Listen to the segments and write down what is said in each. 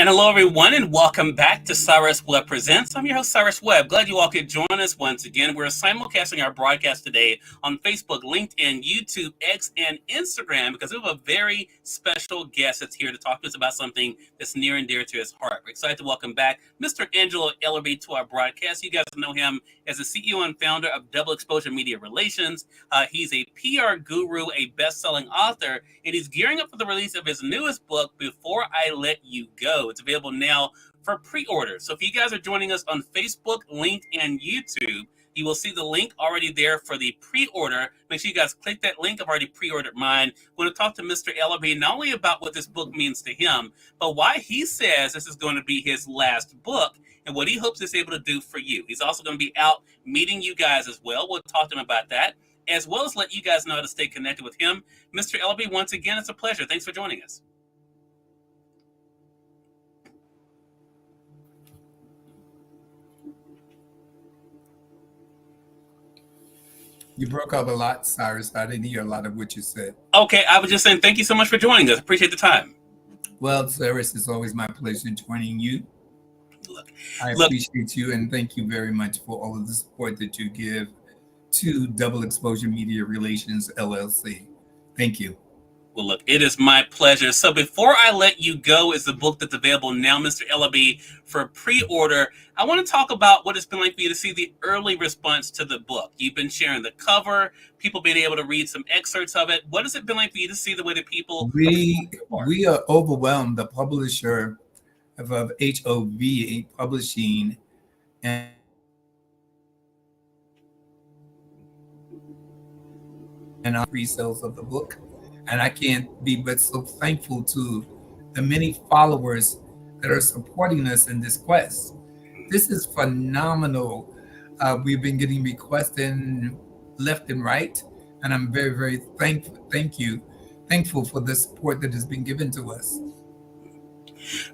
And hello, everyone, and welcome back to Cyrus Webb Presents. I'm your host, Cyrus Webb. Glad you all could join us once again. We're simulcasting our broadcast today on Facebook, LinkedIn, YouTube, X, and Instagram because we have a very special guest that's here to talk to us about something that's near and dear to his heart. We're excited to welcome back Mr. Angelo Ellerbee to our broadcast. You guys know him as the CEO and founder of Xxposure Media Relations. He's a PR guru, a best-selling author, and he's gearing up for the release of his newest book, Before I Let You Go. It's available now for pre-order. So if you guys are joining us on Facebook, Link, and YouTube, you will see the link already there for the pre-order. Make sure you guys click that link. I've already pre-ordered mine. I want to talk to Mr. Ellerbee not only about what this book means to him, but why he says this is going to be his last book and what he hopes it's able to do for you. He's also going to be out meeting you guys as well. We'll talk to him about that, as well as let you guys know how to stay connected with him. Mr. Ellerbee, once again, it's a pleasure. Thanks for joining us. You broke up a lot, Cyrus. I didn't hear a lot of what you said. Okay, I was just saying thank you so much for joining us. Appreciate the time. Well, Cyrus, it's always my pleasure joining you. Look, I appreciate you, and thank you very much for all of the support that you give to Xxposure Media Relations, LLC. Thank you. Well, look, it is my pleasure. So Before I Let You Go is the book that's available now, Mr. Ellerbee, for pre-order. I want to talk about what it's been like for you to see the early response to the book. You've been sharing the cover, people being able to read some excerpts of it. What has it been like for you to see the way that people... We are overwhelmed. The publisher of HOV Publishing and our pre-sales of the book. And I can't be but so thankful to the many followers that are supporting us in this quest. This is phenomenal. We've been getting requested left and right, and I'm very, very thankful for the support that has been given to us.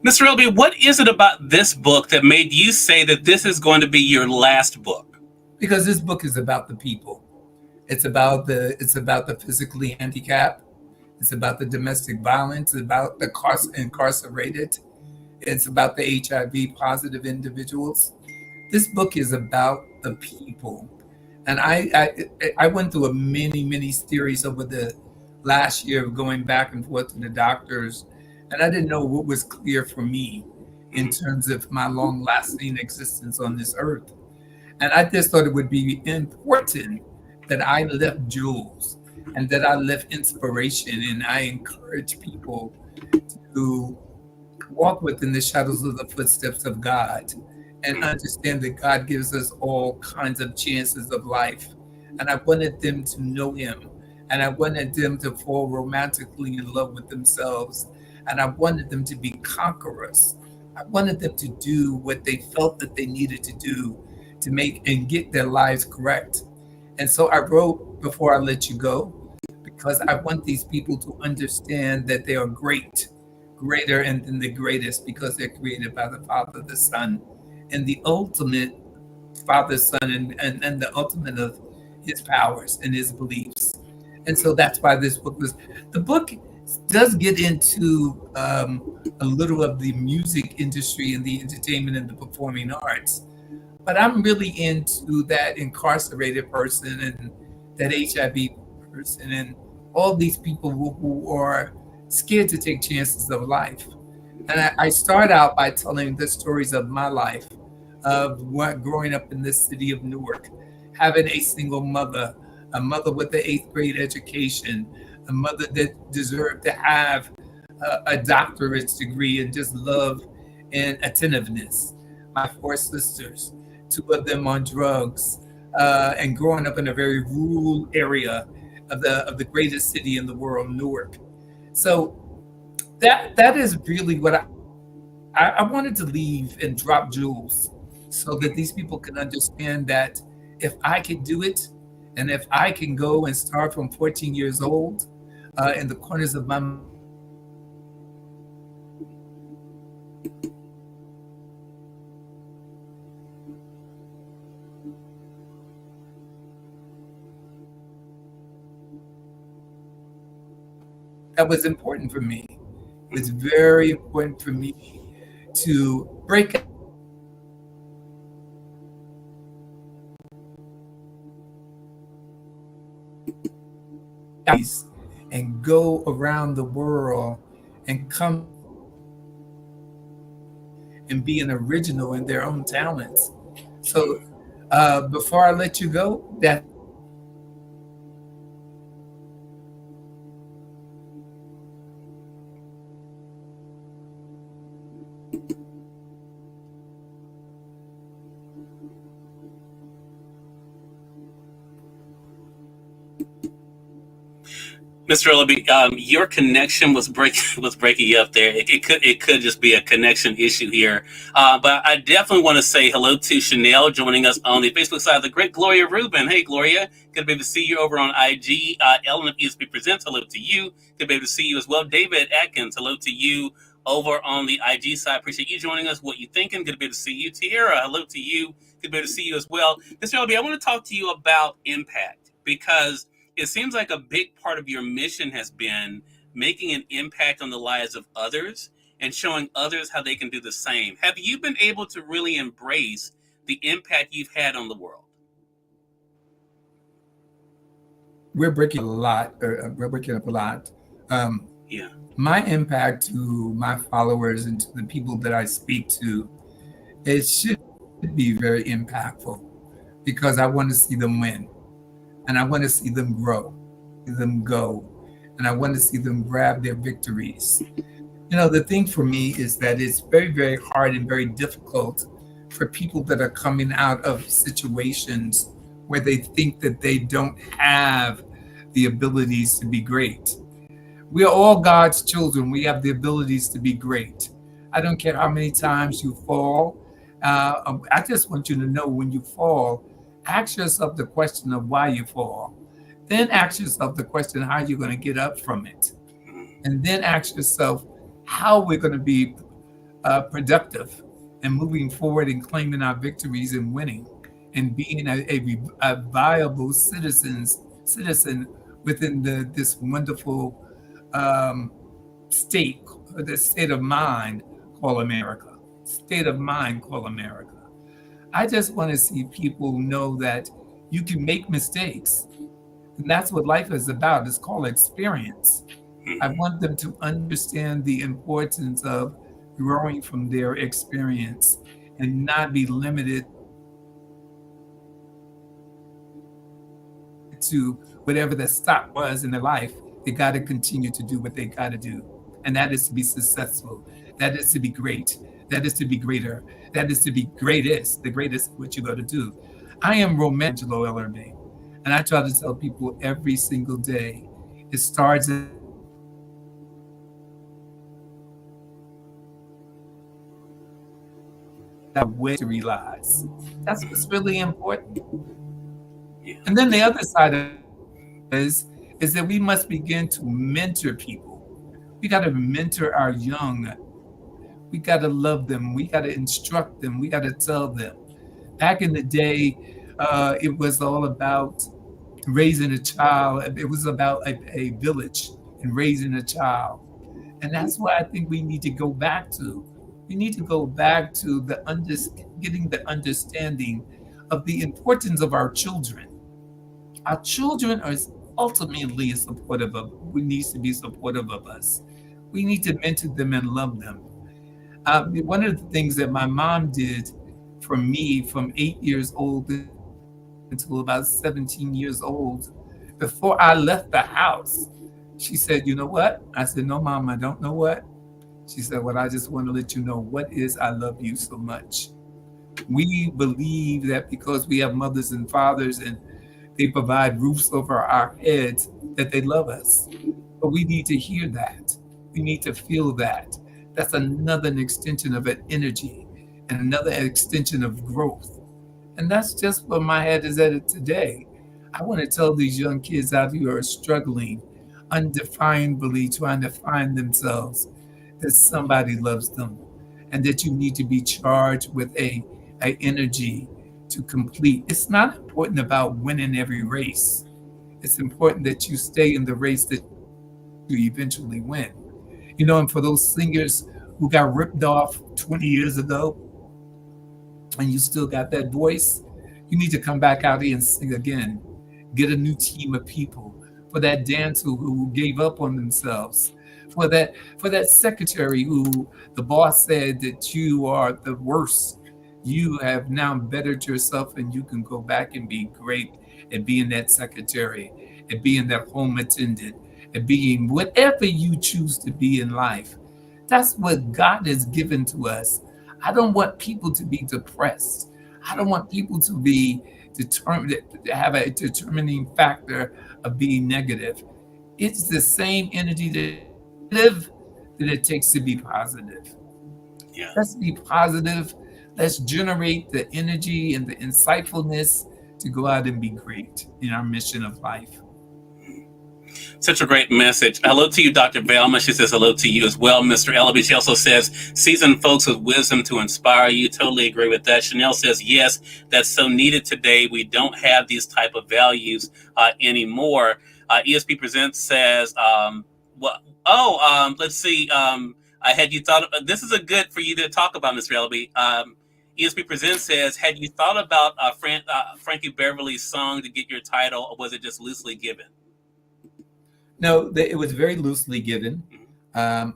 Mr. Ellerbee, what is it about this book that made you say that this is going to be your last book? Because this book is about the people. It's about the physically handicapped. It's about the domestic violence. It's about the incarcerated. It's about the HIV positive individuals. This book is about the people. And I went through a many series over the last year of going back and forth to the doctors, and I didn't know what was clear for me in terms of my long-lasting existence on this earth. And I just thought it would be important that I left jewels and that I left inspiration, and I encourage people to walk within the shadows of the footsteps of God and understand that God gives us all kinds of chances of life. And I wanted them to know him, and I wanted them to fall romantically in love with themselves, and I wanted them to be conquerors. I wanted them to do what they felt that they needed to do to make and get their lives correct. And so I wrote Before I Let You Go, because I want these people to understand that they are greater and than the greatest, because they're created by the Father, the Son, and the ultimate Father, Son, and the ultimate of his powers and his beliefs. And so that's why this book the book does get into a little of the music industry and the entertainment and the performing arts. But I'm really into that incarcerated person and that HIV person and all these people who are scared to take chances of life. And I start out by telling the stories of my life, of what growing up in this city of Newark, having a single mother, a mother with an 8th grade education, a mother that deserved to have a doctorate's degree and just love and attentiveness. My 4 sisters, 2 of them on drugs, and growing up in a very rural area of the greatest city in the world, Newark. So that is really what I wanted to leave and drop jewels so that these people can understand that if I could do it, and if I can go and start from 14 years old in the corners of my that was important for me. It's very important for me to break out and go around the world and come and be an original in their own talents. So before I let you go, that Mr. Ellerbee, your connection was breaking up there. It could just be a connection issue here. But I definitely want to say hello to Chanel joining us on the Facebook side. The great Gloria Rubin. Hey, Gloria, good to be able to see you over on IG. Ellen of ESP Presents. Hello to you. Good to be able to see you as well. David Atkins. Hello to you over on the IG side. Appreciate you joining us. What you thinking? Good to be able to see you. Tiara. Hello to you. Good to be able to see you as well. Mr. Ellerbee, I want to talk to you about impact because it seems like a big part of your mission has been making an impact on the lives of others and showing others how they can do the same. Have you been able to really embrace the impact you've had on the world? we're breaking a lot. We're breaking up a lot. Yeah. My impact to my followers and to the people that I speak to, it should be very impactful because I want to see them win and I want to see them grow, see them go, and I want to see them grab their victories. The thing for me is that it's very, very hard and very difficult for people that are coming out of situations where they think that they don't have the abilities to be great. We are all God's children. We have the abilities to be great. I don't care how many times you fall. I just want you to know when you fall, ask yourself the question of why you fall. Then ask yourself the question how you're going to get up from it. And then ask yourself how we're going to be productive and moving forward and claiming our victories and winning and being a viable citizen within this wonderful state, the state of mind called America. State of mind called America. I just want to see people know that you can make mistakes. And that's what life is about. It's called experience. I want them to understand the importance of growing from their experience and not be limited to whatever the stop was in their life. They got to continue to do what they got to do. And that is to be successful. That is to be great. That is to be greater. That is to be greatest. The greatest what you got to do. I am Angelo Ellerbee. And I try to tell people every single day, it starts where to realize. That's what's really important. Yeah. And then the other side of it is that we must begin to mentor people. We got to mentor our young. We got to love them. We got to instruct them. We got to tell them. Back in the day, it was all about raising a child. It was about a village and raising a child. And that's what I think we need to go back to. We need to go back to getting the understanding of the importance of our children. Our children are ultimately supportive of. We need to be supportive of us. We need to mentor them and love them. One of the things that my mom did for me from 8 years old until about 17 years old, before I left the house, she said, "You know what?" I said, "No, Mom, I don't know what." She said, "Well, I just want to let you know what is I love you so much." We believe that because we have mothers and fathers and they provide roofs over our heads, that they love us. But we need to hear that. We need to feel that. That's another extension of an energy and another extension of growth. And that's just where my head is at it today. I want to tell these young kids out here who are struggling, undefinably trying to find themselves, that somebody loves them and that you need to be charged with a energy to complete. It's not important about winning every race. It's important that you stay in the race that you eventually win. And for those singers who got ripped off 20 years ago, and you still got that voice, you need to come back out here and sing again. Get a new team of people. For that dancer who gave up on themselves, for that secretary who the boss said that you are the worst. You have now bettered yourself, and you can go back and be great at being that secretary, at being that home attendant, at being whatever you choose to be in life. That's what God has given to us. I don't want people to be depressed. I don't want people to be determined to have a determining factor of being negative. It's the same energy that it takes to be positive. Yeah. Let's be positive. Let's generate the energy and the insightfulness to go out and be great in our mission of life. Such a great message. Hello to you, Dr. Velma. She says hello to you as well, Mr. Ellerbee. She also says, seasoned folks with wisdom to inspire you. Totally agree with that. Chanel says, yes, that's so needed today. We don't have these type of values anymore. ESP Presents says, let's see. I had you thought, this is a good for you to talk about, Mr. Ellerbee. ESP Presents says, had you thought about Frankie Beverly's song to get your title, or was it just loosely given? No, it was very loosely given. I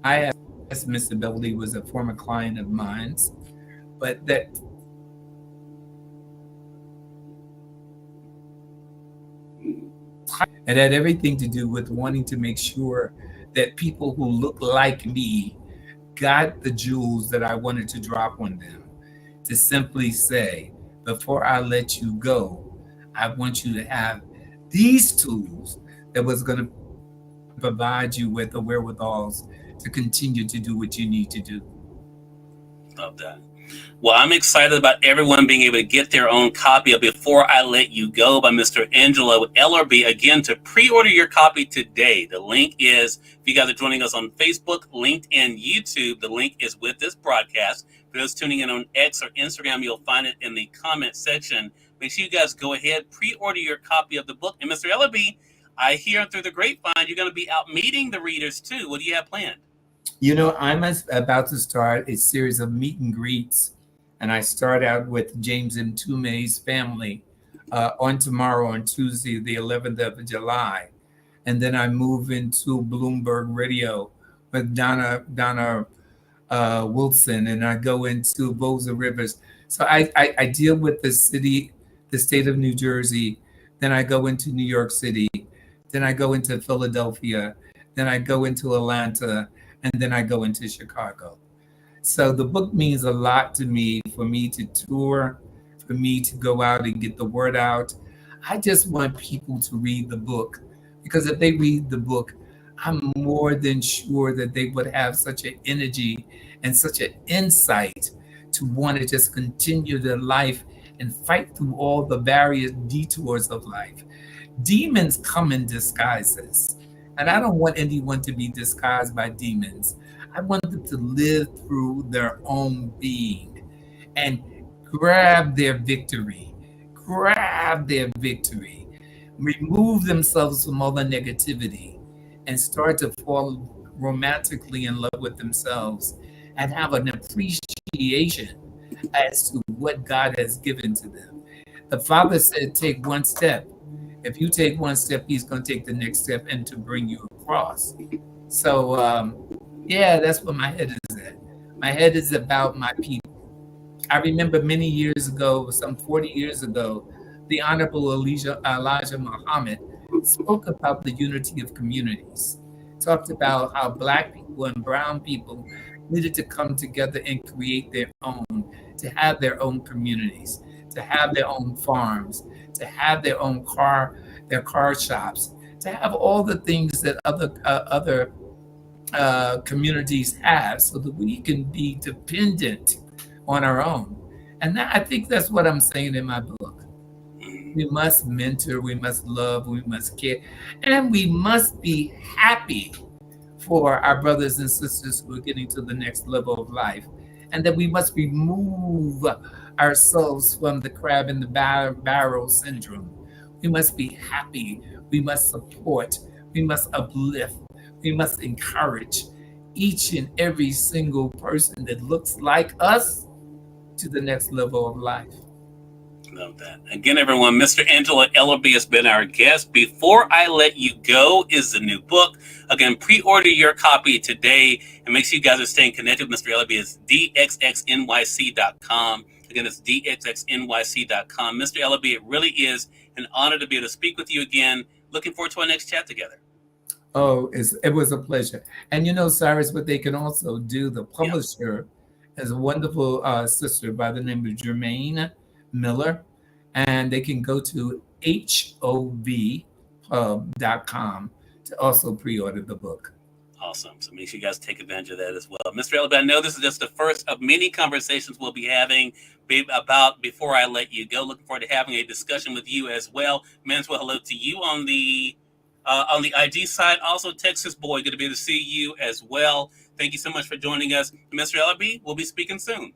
asked Miss Beverly was a former client of mine, but that it had everything to do with wanting to make sure that people who look like me got the jewels that I wanted to drop on them. To simply say, before I let you go, I want you to have these tools that was going to provide you with the wherewithals to continue to do what you need to do. Love that. Well, I'm excited about everyone being able to get their own copy of Before I Let You Go by Mr. Angelo Ellerbee. Again, to pre-order your copy today, the link is, if you guys are joining us on Facebook, LinkedIn, YouTube, the link is with this broadcast. For those tuning in on X or Instagram, you'll find it in the comment section. Make sure you guys go ahead, pre-order your copy of the book. And Mr. Ellerbee, I hear through the grapevine, you're going to be out meeting the readers too. What do you have planned? You know, I'm about to start a series of meet and greets, and I start out with James M. Tumei's family on tomorrow, on Tuesday, the 11th of July. And then I move into Bloomberg Radio with Donna Wilson, and I go into Boza Rivers. So I deal with the state of New Jersey. Then I go into New York City. Then I go into Philadelphia. Then I go into Atlanta. And then I go into Chicago. So the book means a lot to me, for me to tour, for me to go out and get the word out. I just want people to read the book, because if they read the book, I'm more than sure that they would have such an energy and such an insight to want to just continue their life and fight through all the various detours of life. Demons come in disguises. And I don't want anyone to be disguised by demons. I want them to live through their own being and grab their victory. Remove themselves from all the negativity and start to fall romantically in love with themselves and have an appreciation as to what God has given to them. The Father said, take one step. If you take one step, he's going to take the next step and to bring you across. So, that's what my head is at. My head is about my people. I remember many years ago, some 40 years ago, the Honorable Elijah Muhammad spoke about the unity of communities, talked about how Black people and brown people needed to come together and create their own, to have their own communities, to have their own farms, to have their own their car shops, to have all the things that other communities have, so that we can be dependent on our own. And I think that's what I'm saying in my book. We must mentor, we must love, we must care, and we must be happy for our brothers and sisters who are getting to the next level of life, and that we must remove ourselves from the crab in the barrel syndrome. We must be happy We must support. We must uplift. We must encourage each and every single person that looks like us to the next level of life. Love that. Again, everyone, Mr. Angelo Ellerbee has been our guest. Before I Let You Go is the new book. Again, pre-order your copy today and make sure you guys are staying connected with Mr. Ellerbee. It's dxxnyc.com. Again, it's dxxnyc.com. Mr. Ellerbee, it really is an honor to be able to speak with you again. Looking forward to our next chat together. Oh, it was a pleasure. And Cyrus, what they can also do, the publisher is a wonderful sister by the name of Jermaine Miller, and they can go to hovpub.com to also pre-order the book. Awesome. So make sure you guys take advantage of that as well. Mr. Ellerbee, I know this is just the first of many conversations we'll be having about Before I Let You Go. Looking forward to having a discussion with you as well. Manswell, hello to you on the IG side. Also, Texas Boy, good to be able to see you as well. Thank you so much for joining us. Mr. Ellerbee, we'll be speaking soon.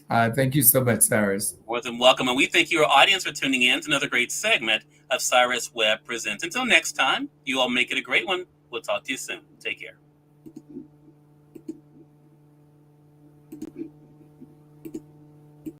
Thank you so much, Cyrus. More than welcome. And we thank your audience for tuning in to another great segment of Cyrus Webb Presents. Until next time, you all make it a great one. We'll talk to you soon. Take care.